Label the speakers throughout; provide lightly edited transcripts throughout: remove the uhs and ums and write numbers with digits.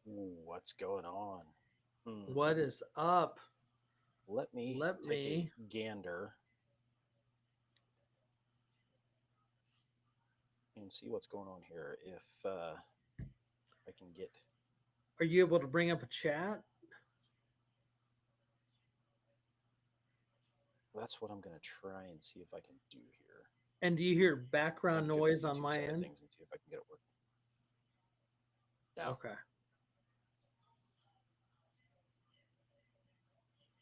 Speaker 1: Ooh, what's going on? Hmm.
Speaker 2: What is up?
Speaker 1: Let me
Speaker 2: Let
Speaker 1: take a
Speaker 2: me.
Speaker 1: gander and see what's going on here. If I can get,
Speaker 2: Are you able to bring up a chat?
Speaker 1: that's what I'm going to try and see if I can do here.
Speaker 2: And do you hear
Speaker 1: Try
Speaker 2: background
Speaker 1: to go to the
Speaker 2: noise on
Speaker 1: YouTube
Speaker 2: my
Speaker 1: side of
Speaker 2: end?
Speaker 1: things and see if I can get it working. No,
Speaker 2: Okay.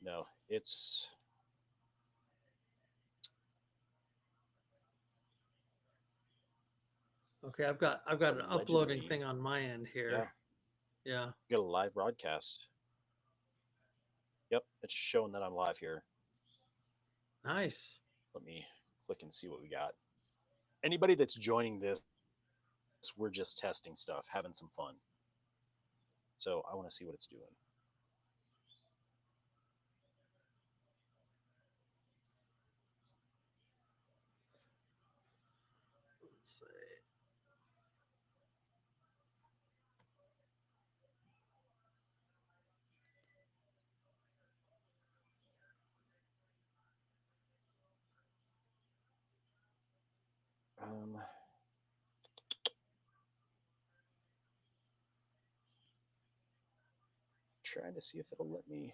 Speaker 1: no, it's
Speaker 2: Okay, I've got an uploading
Speaker 1: allegedly,
Speaker 2: thing on my end
Speaker 1: yeah,
Speaker 2: here. Yeah.
Speaker 1: got a live broadcast. Yep, it's showing that I'm live here.
Speaker 2: Nice.
Speaker 1: Let me click and see what we got. Anybody that's joining this, we're just testing stuff, having some fun. So I want to see what it's doing.
Speaker 2: Let's see.
Speaker 1: Um, Trying to see if it'll let me.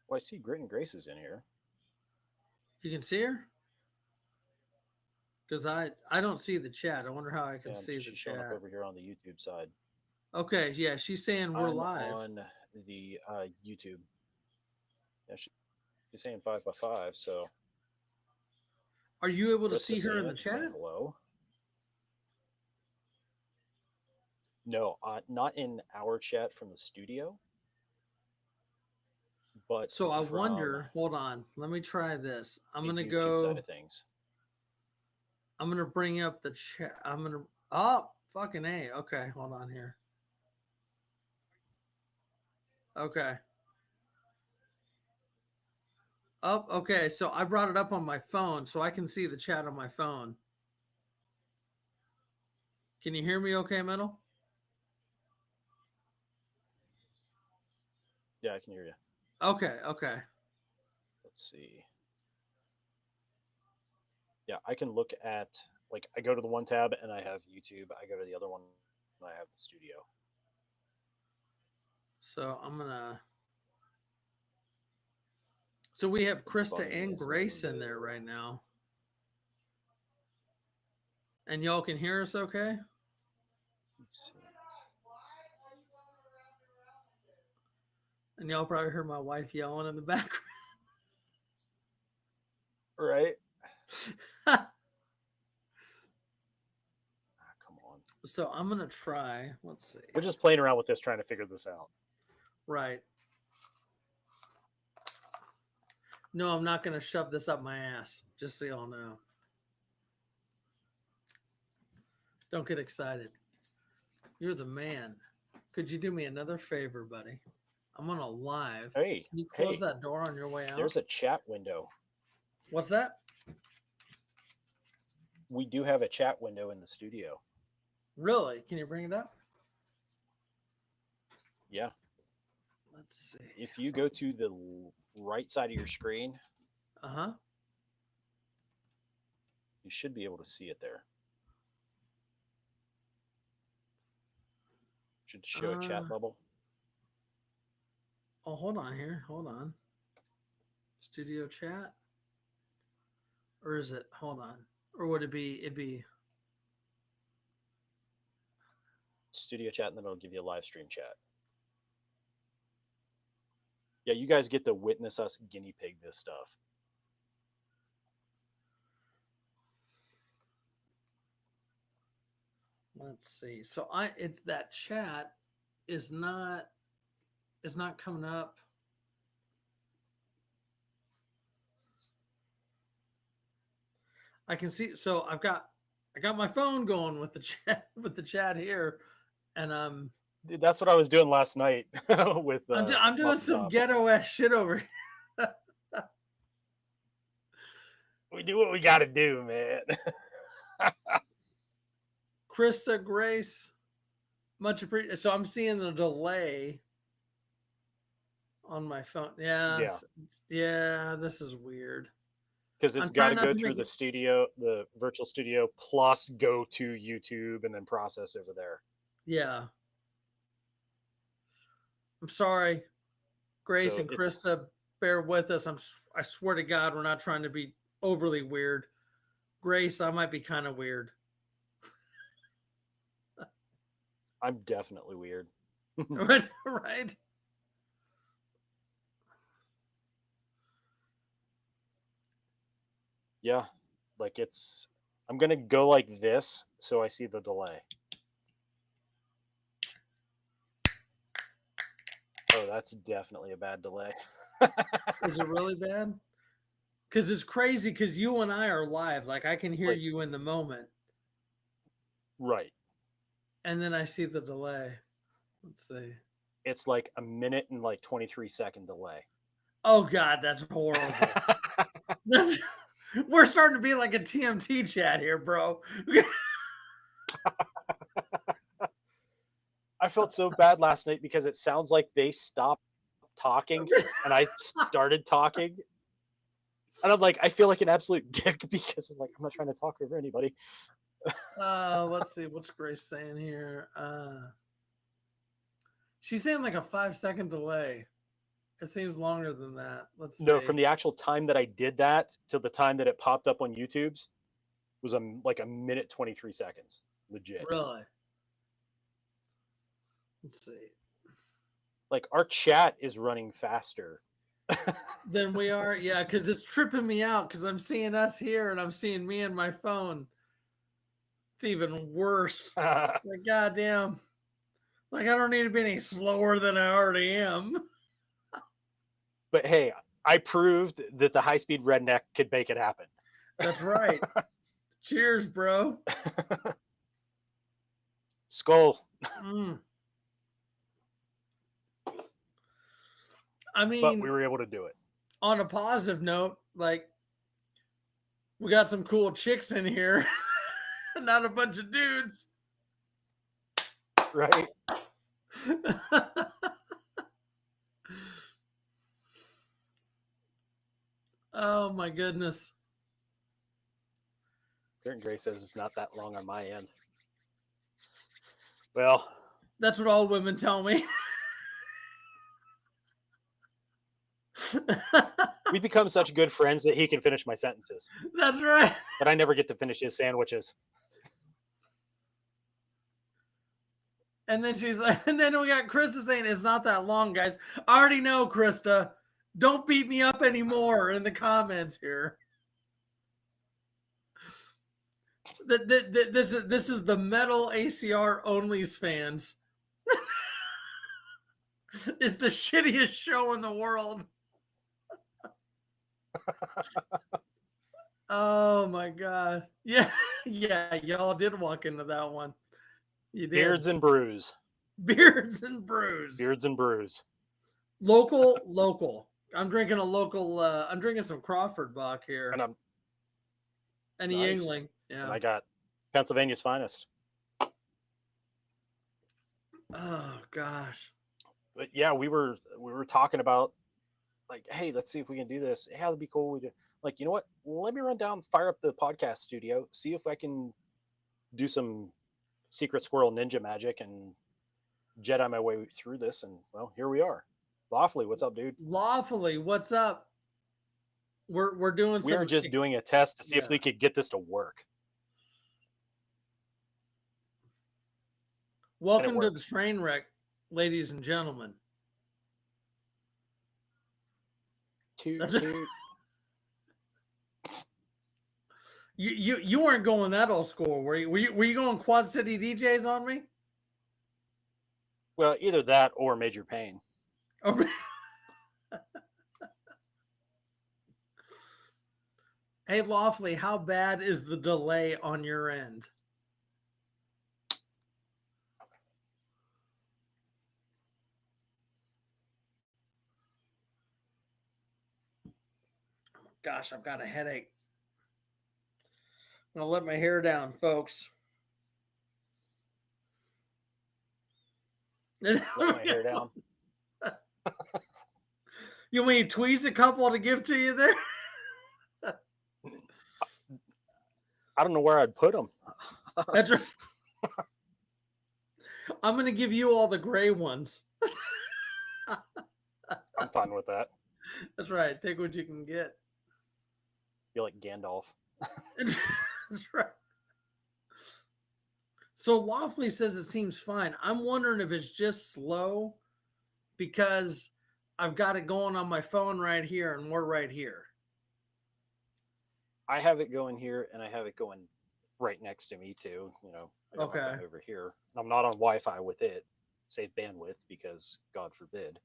Speaker 1: Well, I see Grit and Grace is in here.
Speaker 2: You can see her? Because I don't see the chat. I wonder how I can
Speaker 1: Yeah,
Speaker 2: see the
Speaker 1: she's showing up
Speaker 2: chat.
Speaker 1: over here on the YouTube side.
Speaker 2: Okay, yeah, she's saying we're
Speaker 1: I'm
Speaker 2: live.
Speaker 1: on the YouTube. Yeah, she's saying 5x5. So
Speaker 2: Are you able to
Speaker 1: Krista
Speaker 2: see her in
Speaker 1: saying
Speaker 2: the chat?
Speaker 1: hello. No, not in our chat from the studio, but
Speaker 2: So I
Speaker 1: from
Speaker 2: wonder, hold on, let me try this.
Speaker 1: the YouTube side of things.
Speaker 2: I'm gonna bring up the chat. Oh, fucking A. Okay, hold on here. Okay. Oh, okay. So I brought it up on my phone so I can see the chat on my phone. Can you hear me okay, Metal?
Speaker 1: Yeah, I can hear you.
Speaker 2: Okay, okay.
Speaker 1: Let's see. Yeah, I can look at, like, I go to the one tab and I have YouTube. I go to the other one and I have the studio.
Speaker 2: So I'm gonna. So we have Krista
Speaker 1: Volume
Speaker 2: and
Speaker 1: is
Speaker 2: Grace in there
Speaker 1: low.
Speaker 2: right now. And y'all can hear us okay?
Speaker 1: Let's see.
Speaker 2: And y'all probably heard my wife yelling in the background.
Speaker 1: Right? Ah, come on.
Speaker 2: So I'm gonna try. Let's see.
Speaker 1: We're just playing around with this, trying to figure this out.
Speaker 2: Right. No, I'm not gonna shove this up my ass. Just so y'all know. Don't get excited. You're the man. Could you do me another favor, buddy? I'm on a live.
Speaker 1: Hey,
Speaker 2: Can you close
Speaker 1: hey,
Speaker 2: that door on your way out?
Speaker 1: there's a chat window.
Speaker 2: What's that?
Speaker 1: We do have a chat window in the studio.
Speaker 2: Really? Can you bring it up?
Speaker 1: Yeah.
Speaker 2: Let's see.
Speaker 1: If you go to the right side of your screen,
Speaker 2: Uh huh.
Speaker 1: you should be able to see it there. Should show a chat
Speaker 2: Uh,
Speaker 1: bubble.
Speaker 2: oh, hold on here. Hold on. Studio chat? Or is it? Hold on. Or would it be? It'd be.
Speaker 1: Studio chat, and then it'll give you a live stream chat. Yeah, you guys get to witness us guinea pig this stuff.
Speaker 2: Let's see. So it's that chat is not coming up. I can see. So I got my phone going with the chat here, and
Speaker 1: That's what I was doing last night with
Speaker 2: I'm doing
Speaker 1: Muffin
Speaker 2: some
Speaker 1: Top.
Speaker 2: ghetto ass shit over here.
Speaker 1: we do what we got to do, man.
Speaker 2: Krista Grace, much appreciated. So I'm seeing the delay on my phone. Yeah,
Speaker 1: Yeah,
Speaker 2: yeah, this is weird.
Speaker 1: because
Speaker 2: I'm
Speaker 1: it's got
Speaker 2: trying
Speaker 1: to
Speaker 2: not
Speaker 1: go
Speaker 2: to
Speaker 1: through
Speaker 2: make
Speaker 1: the
Speaker 2: it.
Speaker 1: studio, the virtual studio, plus go to YouTube and then process over there.
Speaker 2: Yeah, I'm sorry, Grace
Speaker 1: So
Speaker 2: and
Speaker 1: it's
Speaker 2: Krista. Bear with us. I swear to God, we're not trying to be overly weird. Grace, I might be kind of weird.
Speaker 1: I'm definitely weird.
Speaker 2: Right?
Speaker 1: Yeah, like it's. I'm gonna go like this so I see the delay. Oh, that's definitely a bad delay.
Speaker 2: Is it really bad? Because it's crazy. Because you and I are live. Like I can hear
Speaker 1: Like,
Speaker 2: you in the moment,
Speaker 1: right.
Speaker 2: and then I see the delay. Let's see.
Speaker 1: It's like a minute and like 23-second delay.
Speaker 2: Oh God, that's horrible. We're starting to be like a TMT chat here, bro.
Speaker 1: I felt so bad last night because it sounds like they stopped talking and I started talking. And I'm like, I feel like an absolute dick because it's like, I'm not trying to talk over anybody.
Speaker 2: Let's see. What's Grace saying here? She's saying like a 5 second delay. It seems longer than that. Let's
Speaker 1: No,
Speaker 2: see.
Speaker 1: from the actual time that I did that to the time that it popped up on YouTube's was like a minute 23 seconds. Legit.
Speaker 2: Really? Let's see.
Speaker 1: Like our chat is running faster.
Speaker 2: Then we are, yeah, because it's tripping me out because I'm seeing us here and I'm seeing me and my phone. It's even worse.
Speaker 1: But
Speaker 2: Like, goddamn. Like, I don't need to be any slower than I already am.
Speaker 1: hey, I proved that the high speed redneck could make it happen.
Speaker 2: That's right. Cheers, bro.
Speaker 1: Skull.
Speaker 2: Mm. I
Speaker 1: But we
Speaker 2: mean,
Speaker 1: were able to do it.
Speaker 2: on a positive note, like, we got some cool chicks in here, not a bunch of dudes.
Speaker 1: Right?
Speaker 2: Oh my goodness.
Speaker 1: Karen Gray says it's not that long on my end. Well,
Speaker 2: That's what all women tell me.
Speaker 1: we become such good friends that he can finish my sentences,
Speaker 2: That's right.
Speaker 1: but I never get to finish his sandwiches.
Speaker 2: And then she's like, and then we got Krista saying it's not that long, guys. I already know, Krista. Don't beat me up anymore in the comments here. This is the metal ACR onlys fans. It's the shittiest show in the world. Oh my god. Yeah, yeah, y'all did walk into that one. You did.
Speaker 1: Beards and brews.
Speaker 2: Beards and brews.
Speaker 1: Beards and brews.
Speaker 2: Local. I'm drinking a local I'm drinking some Crawford Bock here.
Speaker 1: And I'm
Speaker 2: And a
Speaker 1: nice.
Speaker 2: Yingling.
Speaker 1: And
Speaker 2: Yeah.
Speaker 1: I got Pennsylvania's finest.
Speaker 2: Oh gosh.
Speaker 1: But yeah, we were talking about like, hey, let's see if we can do this. Yeah, that'd be cool. We do. Like, you know what? Let me run down, fire up the podcast studio, see if I can do some secret squirrel ninja magic and Jedi my way through this. And well, here we are. Lawfully, what's up, dude?
Speaker 2: Lawfully, what's up? We're doing
Speaker 1: We are
Speaker 2: some,
Speaker 1: just doing a test to see if
Speaker 2: yeah.
Speaker 1: we could get this to work.
Speaker 2: Welcome to the train wreck, ladies and gentlemen.
Speaker 1: Toot, toot.
Speaker 2: You weren't going that old school, were you? Were you going Quad City DJs on me?
Speaker 1: Well, either that or Major Pain.
Speaker 2: Oh, hey, Lawfully, how bad is the delay on your end? Gosh, I've got a headache. I'm gonna let my hair down, folks.
Speaker 1: Let my hair down.
Speaker 2: You want me to tweeze a couple to give to you there?
Speaker 1: I don't know where I'd put them.
Speaker 2: That's right. I'm gonna give you all the gray ones.
Speaker 1: I'm fine with that.
Speaker 2: That's right. Take what you can get.
Speaker 1: You're like Gandalf.
Speaker 2: That's right. So Lawfully says it seems fine. I'm wondering if it's just slow because I've got it going on my phone right here and we're right here.
Speaker 1: I have it going here and I have it going right next to me too. You know, I got my phone over here. I'm not on Wi-Fi with it. Save bandwidth because God forbid.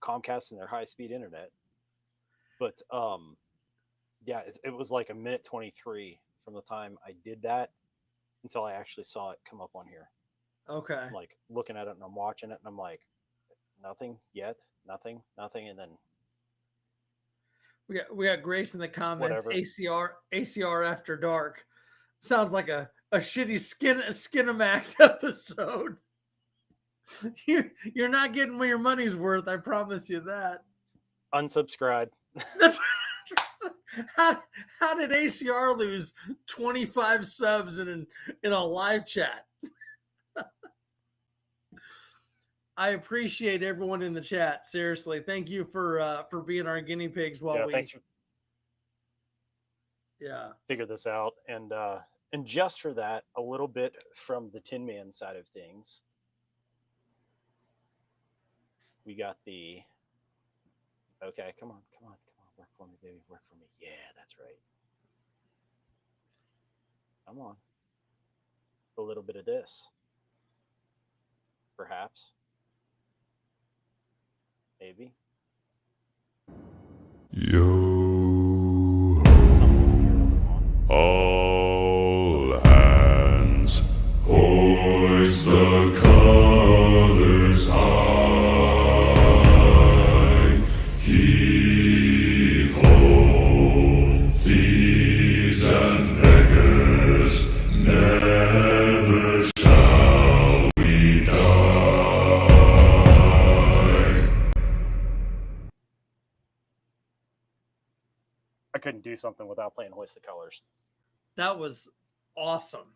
Speaker 1: Comcast and their high-speed internet. But yeah, it was like a minute 23 from the time I did that until I actually saw it come up on here.
Speaker 2: Okay.
Speaker 1: I'm like looking at it and I'm watching it and I'm like, nothing yet, nothing, and then
Speaker 2: we got Grace in the comments.
Speaker 1: whatever.
Speaker 2: ACR After Dark sounds like a shitty Skinamax episode. You're not getting your money's worth. I promise you that.
Speaker 1: Unsubscribe.
Speaker 2: That's how did ACR lose 25 subs in a live chat? I appreciate everyone in the chat. Seriously, thank you for being our guinea pigs while
Speaker 1: Thanks for figure this out. And just for that, a little bit from the Tin Man side of things, we got the okay. Come on, work for me, baby, work for me. Yeah, that's right. Come on, a little bit of this, perhaps, maybe.
Speaker 3: Yo, all hands, hoist the colors high, heave ho, thieves and beggars, never shall we die.
Speaker 1: I couldn't do something without playing Hoist the Colors.
Speaker 2: That was awesome.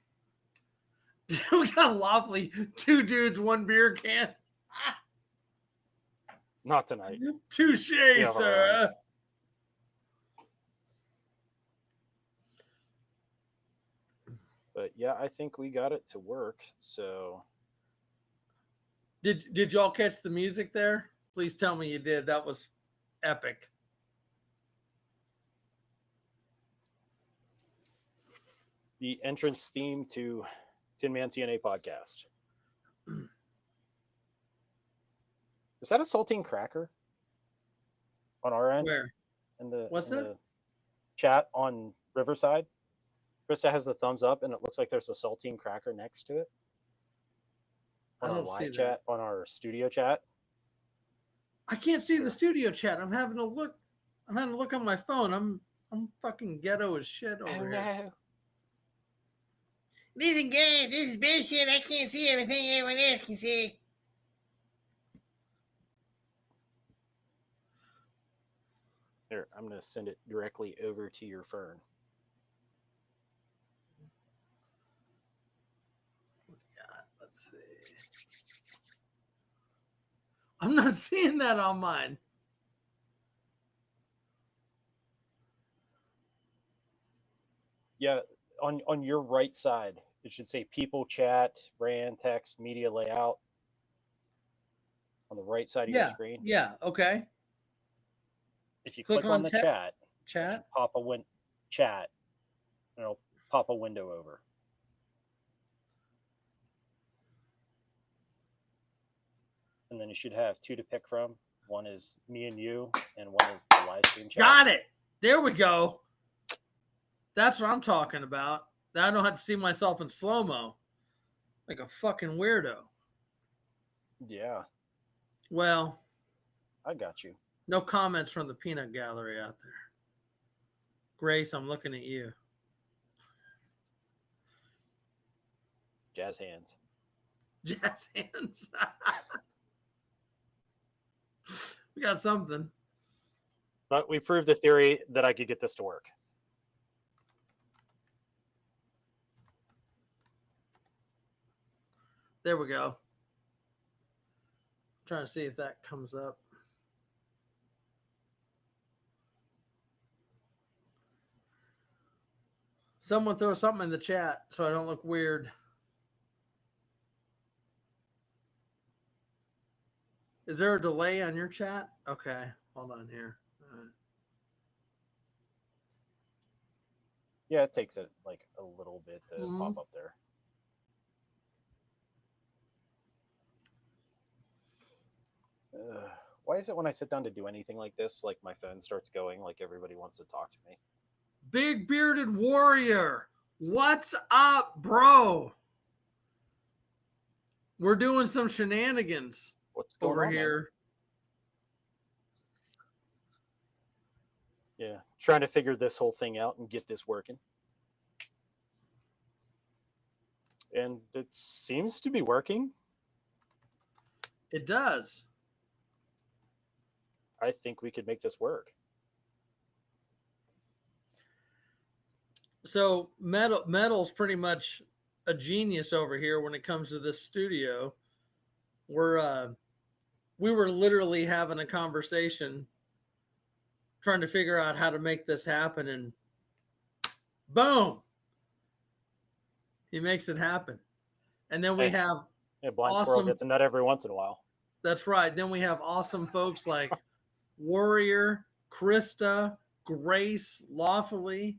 Speaker 2: We got Lawfully 2 dudes, 1 beer can.
Speaker 1: Not tonight.
Speaker 2: Touche,
Speaker 1: Yeah,
Speaker 2: sir.
Speaker 1: But yeah, I think we got it to work. So
Speaker 2: Did y'all catch the music there? Please tell me you did. That was epic.
Speaker 1: the entrance theme to Tin Man TNA podcast. Is that a saltine cracker on our end?
Speaker 2: Where?
Speaker 1: In the
Speaker 2: What's that?
Speaker 1: the chat on Riverside. Krista has the thumbs up, and it looks like there's a saltine cracker next to it. On our live chat, on our studio chat.
Speaker 2: I can't see the studio chat. I'm having a look. I'm having a look on my phone. I'm fucking ghetto as shit over here.
Speaker 1: No.
Speaker 4: Listen, guys, this is bullshit. I can't see everything everyone else can see.
Speaker 1: Here, I'm going to send it directly over to your Fern.
Speaker 2: Let's see. I'm not seeing that on mine.
Speaker 1: Yeah, on your right side, it should say people chat, RAN, text, media layout. On the right side of your screen.
Speaker 2: Yeah, okay.
Speaker 1: If you click on the chat,
Speaker 2: it
Speaker 1: should pop a chat, and it'll pop a window over. And then you should have two to pick from. One is me and you, and one is the live stream chat.
Speaker 2: Got it. There we go. That's what I'm talking about. I don't have to see myself in slow-mo like a fucking weirdo.
Speaker 1: Yeah.
Speaker 2: Well,
Speaker 1: I got you.
Speaker 2: No comments from the peanut gallery out there. Grace, I'm looking at you.
Speaker 1: Jazz hands.
Speaker 2: Jazz hands. We got something.
Speaker 1: But we proved the theory that I could get this to work.
Speaker 2: There we go. Trying to see if that comes up. Someone throw something in the chat so I don't look weird. Is there a delay on your chat? Okay, hold on here.
Speaker 1: Yeah, it takes it like a little bit to pop up there. Why is it when I sit down to do anything like this, like my phone starts going, like everybody wants to talk to me?
Speaker 2: Big Bearded Warrior, what's up, bro? We're doing some shenanigans.
Speaker 1: What's going
Speaker 2: over
Speaker 1: on,
Speaker 2: here?
Speaker 1: Man? Yeah, trying to figure this whole thing out and get this working. And it seems to be working.
Speaker 2: It does.
Speaker 1: I think we could make this work.
Speaker 2: So Metal's pretty much a genius over here when it comes to this studio. We were literally having a conversation trying to figure out how to make this happen, and boom, he makes it happen. And then we have
Speaker 1: Blind Squirrel gets a nut every once in a while.
Speaker 2: That's right. Then we have awesome folks like Warrior, Krista, Grace, Lawfully,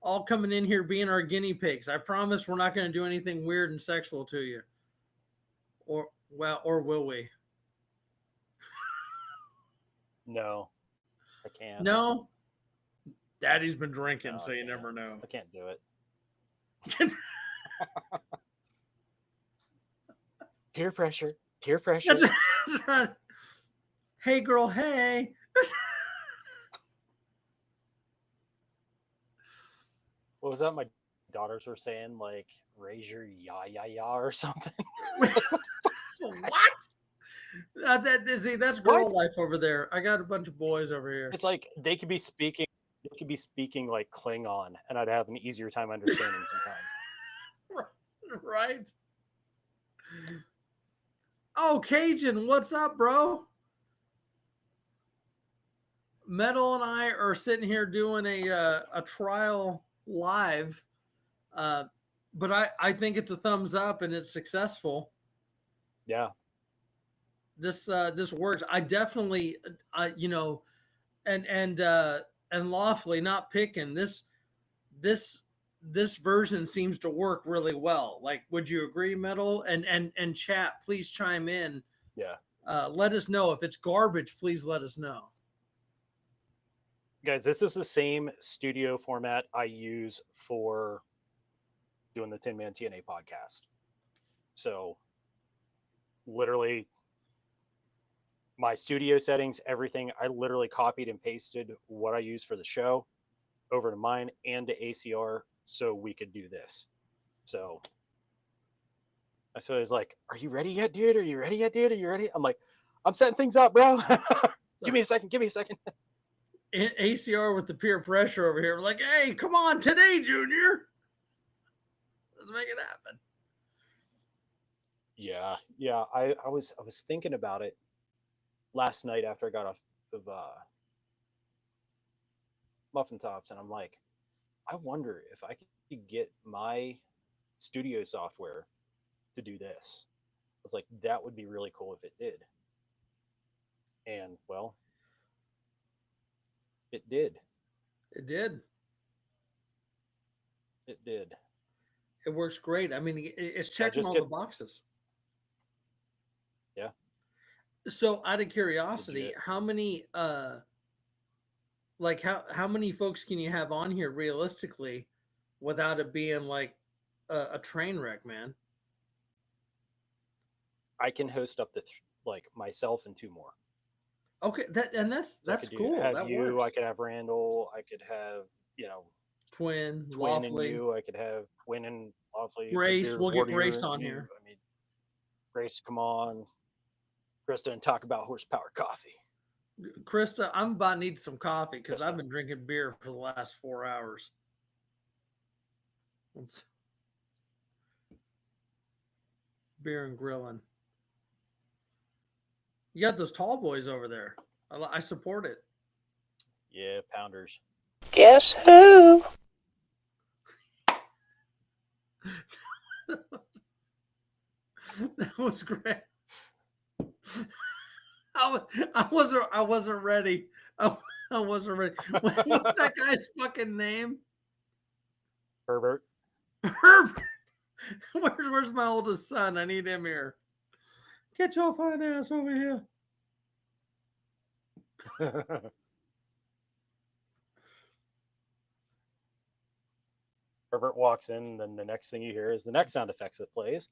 Speaker 2: all coming in here being our guinea pigs. I promise we're not going to do anything weird and sexual to you. Or will we?
Speaker 1: No, I can't.
Speaker 2: No? Daddy's been drinking, so you never know.
Speaker 1: I can't do it. Peer pressure. Peer pressure.
Speaker 2: Hey, girl, hey.
Speaker 1: What was that? My daughters were saying, like, raise your ya or something.
Speaker 2: What? That's girl life over there. I got a bunch of boys over here.
Speaker 1: It's like they could be speaking like Klingon, and I'd have an easier time understanding sometimes.
Speaker 2: Right. Oh, Cajun, what's up, bro? Metal and I are sitting here doing a trial live, but I think it's a thumbs up and it's successful.
Speaker 1: Yeah.
Speaker 2: This works. I definitely, and lawfully not picking this version seems to work really well. Like, would you agree, Metal? And chat, please chime in.
Speaker 1: Yeah.
Speaker 2: Let us know if it's garbage. Please let us know.
Speaker 1: Guys, this is the same studio format I use for doing the Tin Man TNA podcast. So literally my studio settings, everything, I literally copied and pasted what I use for the show over to mine and to ACR so we could do this. So I was like, are you ready yet, dude? Are you ready yet, dude? Are you ready? I'm like, I'm setting things up, bro. Give me a second.
Speaker 2: ACR with the peer pressure over here. We're like, hey, come on today, Junior. Let's make it happen.
Speaker 1: Yeah. I was thinking about it last night after I got off of Muffin Tops, and I'm like, I wonder if I could get my studio software to do this. I was like, that would be really cool if it did. And well, it did.
Speaker 2: It did.
Speaker 1: It did.
Speaker 2: It works great. I mean, it's checking all the boxes.
Speaker 1: Yeah.
Speaker 2: So, out of curiosity, how many like how many folks can you have on here realistically without it being like a train wreck, man?
Speaker 1: I can host up to like myself and two more.
Speaker 2: Okay, that's cool.
Speaker 1: Have you? Works. I could have Randall. I could have
Speaker 2: Twin
Speaker 1: Lawfully. And you. I could have Twin and Lovely.
Speaker 2: Grace,
Speaker 1: Beer
Speaker 2: we'll get
Speaker 1: warrior,
Speaker 2: Grace on
Speaker 1: you-
Speaker 2: here.
Speaker 1: I mean, Grace, come on. Krista, and talk about horsepower coffee.
Speaker 2: Krista, I'm about to need some coffee because
Speaker 1: Krista.
Speaker 2: I've been drinking beer for the last 4 hours. It's beer and grilling. You got those tall boys over there. I support it.
Speaker 1: Yeah, pounders.
Speaker 5: Guess who?
Speaker 2: That was great. I wasn't ready. I wasn't ready. What's that guy's fucking name?
Speaker 1: Herbert.
Speaker 2: Herbert. Where's my oldest son? I need him here. Get your fine ass over here.
Speaker 1: Herbert walks in, then the next thing you hear is the next sound effects that plays.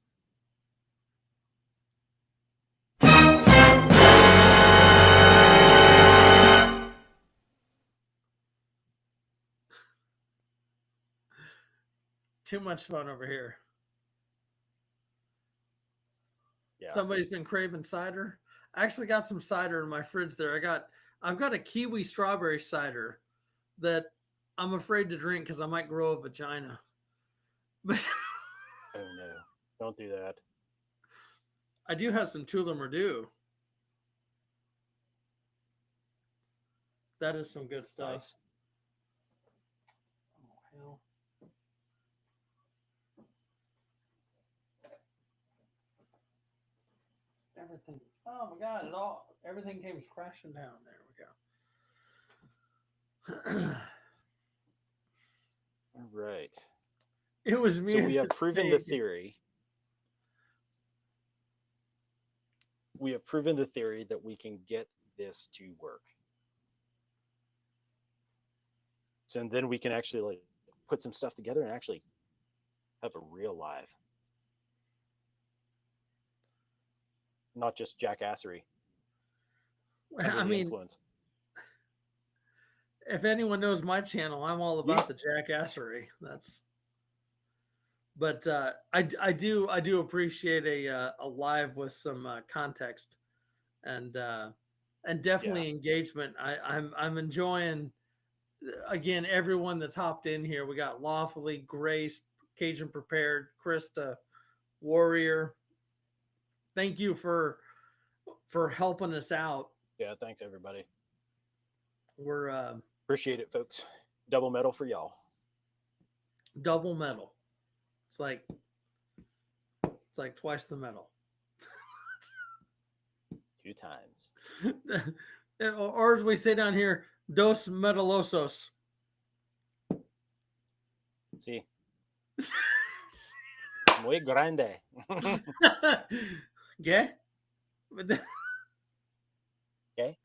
Speaker 2: Too much fun over here.
Speaker 1: Yeah.
Speaker 2: Somebody's been craving cider. I actually got some cider in my fridge there. I've got a kiwi strawberry cider that I'm afraid to drink because I might grow a vagina. But
Speaker 1: Oh no, don't do that.
Speaker 2: I do have some Tula-Merdu. That is some good stuff.
Speaker 1: Nice.
Speaker 2: Oh, hell. Everything. Oh my God! Everything came crashing down. There we go.
Speaker 1: All right.
Speaker 2: It was me.
Speaker 1: So we have proven the theory. We have proven the theory that we can get this to work. So and then we can actually like put some stuff together and actually have a real live. Not just jackassery. under
Speaker 2: I
Speaker 1: the
Speaker 2: mean,
Speaker 1: influence.
Speaker 2: if anyone knows my channel, I'm all about the jackassery. But I do appreciate a live with some context and definitely engagement. I'm enjoying again everyone that's hopped in here. We got Lawfully, Grace, Cajun Prepared, Krista, Warrior. Thank you for helping us out.
Speaker 1: Yeah, thanks everybody.
Speaker 2: We're
Speaker 1: Appreciate it, folks. Double medal for y'all.
Speaker 2: double medal. It's like twice the medal.
Speaker 1: 2 times.
Speaker 2: or as we say down here, dos medalosos.
Speaker 1: See. Muy grande.
Speaker 2: Yeah.
Speaker 1: Okay.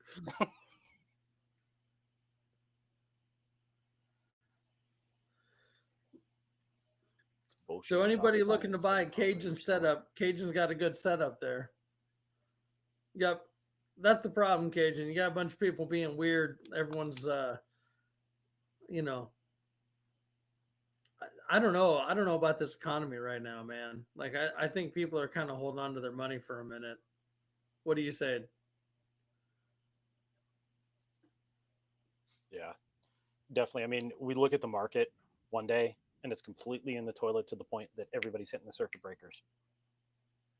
Speaker 2: So anybody looking to buy a Cajun setup, Cajun's got a good setup there. Yep. That's the problem, Cajun. You got a bunch of people being weird. Everyone's you know, I don't know. I don't know about this economy right now, man. Like I think people are kind of holding on to their money for a minute. What do you say?
Speaker 1: Yeah, definitely. I mean, we look at the market one day and it's completely in the toilet to the point that everybody's hitting the circuit breakers.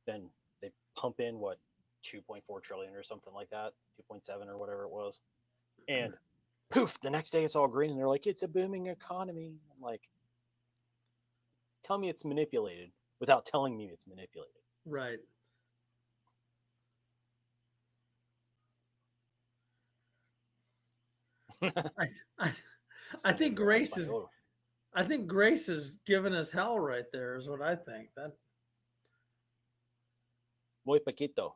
Speaker 1: Then they pump in what 2.4 trillion or something like that, 2.7 or whatever it was. And poof, the next day it's all green and they're like, it's a booming economy. I'm like, tell me it's manipulated without telling me it's manipulated.
Speaker 2: Right. I think Grace is. I think Grace is giving us hell right there. Is what I think. That.
Speaker 1: Muy poquito.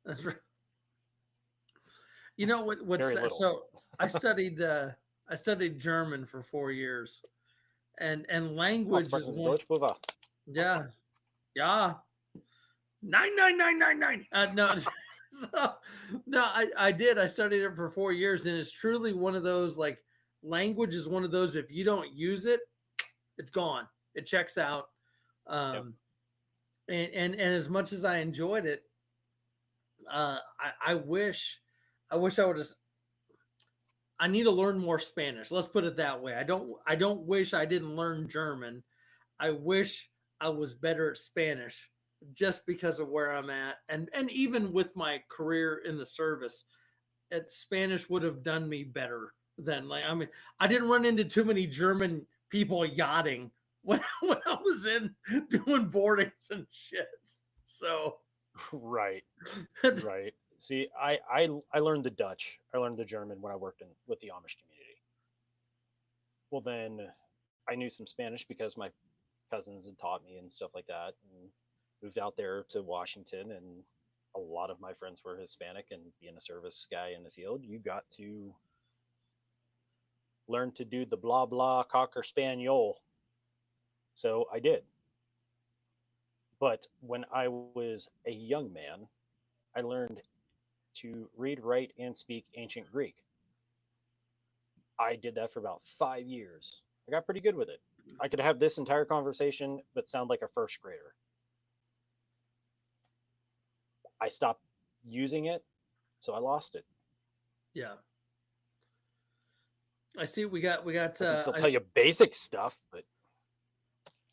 Speaker 2: That's right. You know what's so I studied German for 4 years, and language is one. Yeah, 9999. No. So, no, I did. I studied it for 4 years, and it's truly one of those, like, language is one of those, if you don't use it, it's gone. It checks out. Um, and as much as I enjoyed it, I wish I would have. I need to learn more Spanish. Let's put it that way. I don't wish I didn't learn German. I wish I was better at Spanish just because of where I'm at. And even with my career in the service, Spanish would have done me better than like I mean, I didn't run into too many German people yachting when when I was in doing boardings and shit. So
Speaker 1: Right. Right. See, I learned the Dutch. I learned the German when I worked in with the Amish community. Well, then I knew some Spanish because my cousins had taught me and stuff like that, and moved out there to Washington, and a lot of my friends were Hispanic, and being a service guy in the field, you got to learn to do the blah blah cocker spaniel. So I did. But when I was a young man, I learned to read, write, and speak ancient Greek. I did that for about 5 years. I got pretty good with it. I could have this entire conversation, but sound like a first grader. I stopped using it, so I lost it.
Speaker 2: yeah. I see we got
Speaker 1: I can still tell you basic stuff, but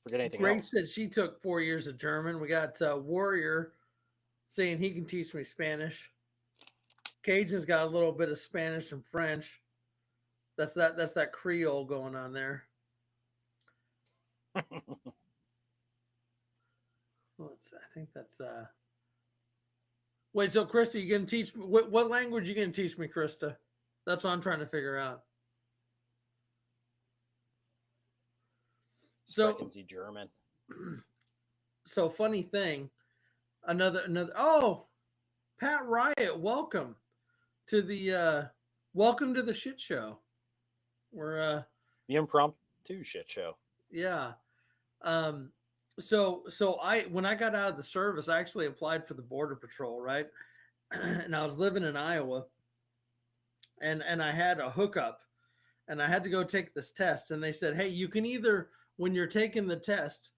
Speaker 1: forget anything
Speaker 2: Grace
Speaker 1: else.
Speaker 2: said she took 4 years of German. We got Warrior saying he can teach me Spanish. Cajun's got a little bit of Spanish and French. That's that Creole going on there. I think that's Wait, so Krista, you gonna teach me what language you gonna teach me, Krista? That's what I'm trying to figure out. So
Speaker 1: Sprechen Sie German.
Speaker 2: So funny thing, another oh, Pat Riot, welcome to the shit show. We're
Speaker 1: The impromptu shit show.
Speaker 2: yeah. So I when I got out of the service, I actually applied for the Border Patrol, right? And I was living in Iowa, and I had a hookup, and I had to go take this test, and they said, hey, you can either when you're taking the test,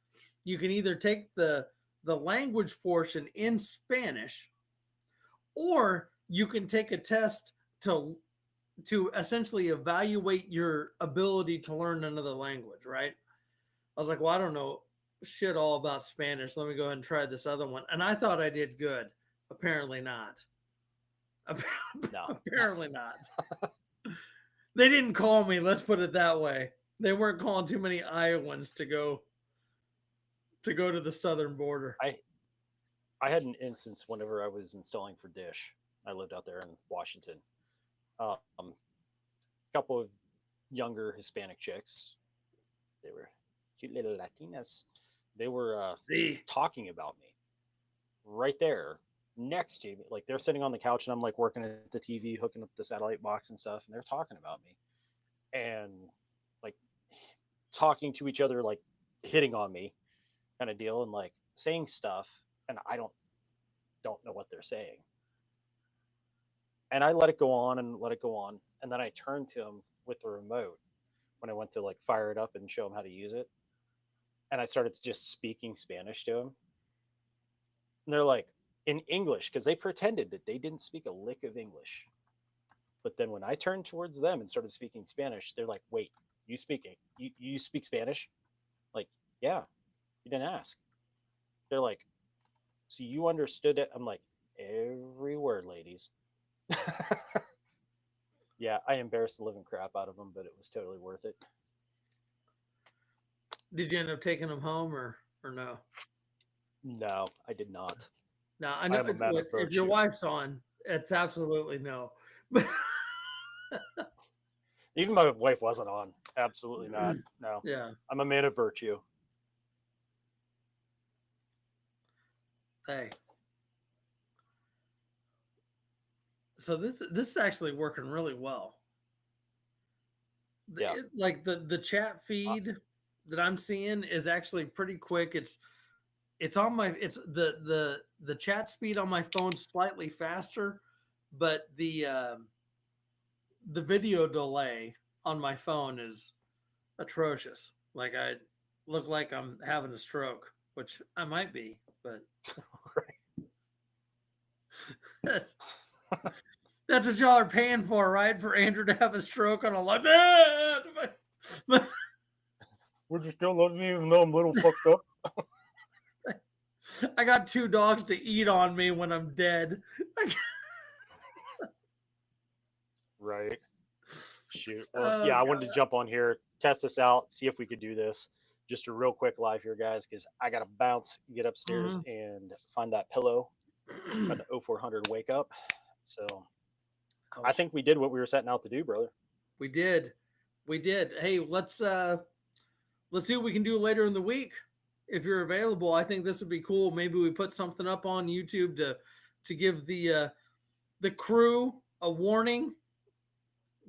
Speaker 2: you can either take the language portion in Spanish, or you can take a test to essentially evaluate your ability to learn another language, right? I was like, well, I don't know shit all about Spanish. Let me go ahead and try this other one. And I thought I did good. Apparently not.
Speaker 1: No.
Speaker 2: Apparently not. They didn't call me, let's put it that way. They weren't calling too many Iowans to go to the southern border.
Speaker 1: I had an instance whenever I was installing for Dish. I lived out there in Washington. A couple of younger Hispanic chicks. They were cute little Latinas. They were talking about me right there next to me. Like they're sitting on the couch and I'm like working at the TV, hooking up the satellite box and stuff, and they're talking about me and like talking to each other, like hitting on me kind of deal, and like saying stuff, and I don't know what they're saying. And I let it go on and let it go on. And then I turned to him with the remote when I went to like fire it up and show him how to use it. And I started just speaking Spanish to him. And they're like, in English, because they pretended that they didn't speak a lick of English. But then when I turned towards them and started speaking Spanish, they're like, wait, you speak Spanish? Like, yeah, you didn't ask. They're like, so you understood it? I'm like, every word, ladies. Yeah, I embarrassed the living crap out of them, but it was totally worth it.
Speaker 2: Did you end up taking them home or no?
Speaker 1: No, I did not.
Speaker 2: No, I know if your wife's on, it's absolutely no.
Speaker 1: Even my wife wasn't on. Absolutely not. No.
Speaker 2: Yeah.
Speaker 1: I'm a man of virtue.
Speaker 2: Hey. So this is actually working really well.
Speaker 1: Yeah.
Speaker 2: Like the chat feed that I'm seeing is actually pretty quick. It's on my the chat speed on my phone slightly faster, but the video delay on my phone is atrocious. Like I look like I'm having a stroke. which I might be, but
Speaker 1: Right.
Speaker 2: that's what y'all are paying for, right? For Andrew to have a stroke on a live.
Speaker 1: We're just don't let me even know I'm a little fucked up.
Speaker 2: I got 2 dogs to eat on me when I'm dead.
Speaker 1: Right. Shoot. Well, yeah, I wanted to jump on here, test this out, see if we could do this. Just a real quick live here, guys, because I got to bounce, get upstairs, and find that pillow. Find the 0400 wake up. So I
Speaker 2: Ouch.
Speaker 1: think we did what we were setting out to do, brother.
Speaker 2: We did. Hey, let's see what we can do later in the week. If you're available, I think this would be cool. Maybe we put something up on YouTube to give the crew a warning.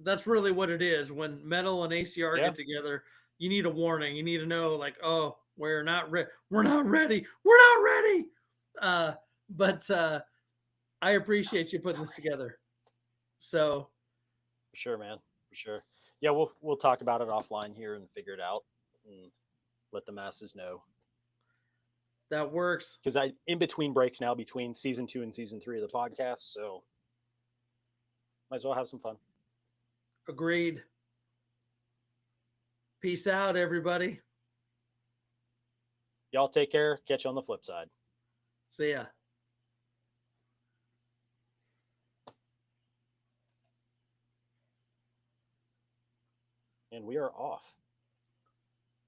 Speaker 2: That's really what it is. When Metal and ACR get together, you need a warning. You need to know, like, oh, we're not ready. We're not ready. We're not ready. But I appreciate you putting this together. So
Speaker 1: For sure, man. For sure. Yeah, we'll talk about it offline here and figure it out and let the masses know.
Speaker 2: that works.
Speaker 1: Because I in between breaks now between season 2 and season 3 of the podcast, so might as well have some fun.
Speaker 2: Agreed. Peace out, everybody.
Speaker 1: Y'all take care. Catch you on the flip side.
Speaker 2: See ya.
Speaker 1: And we are off.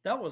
Speaker 2: That was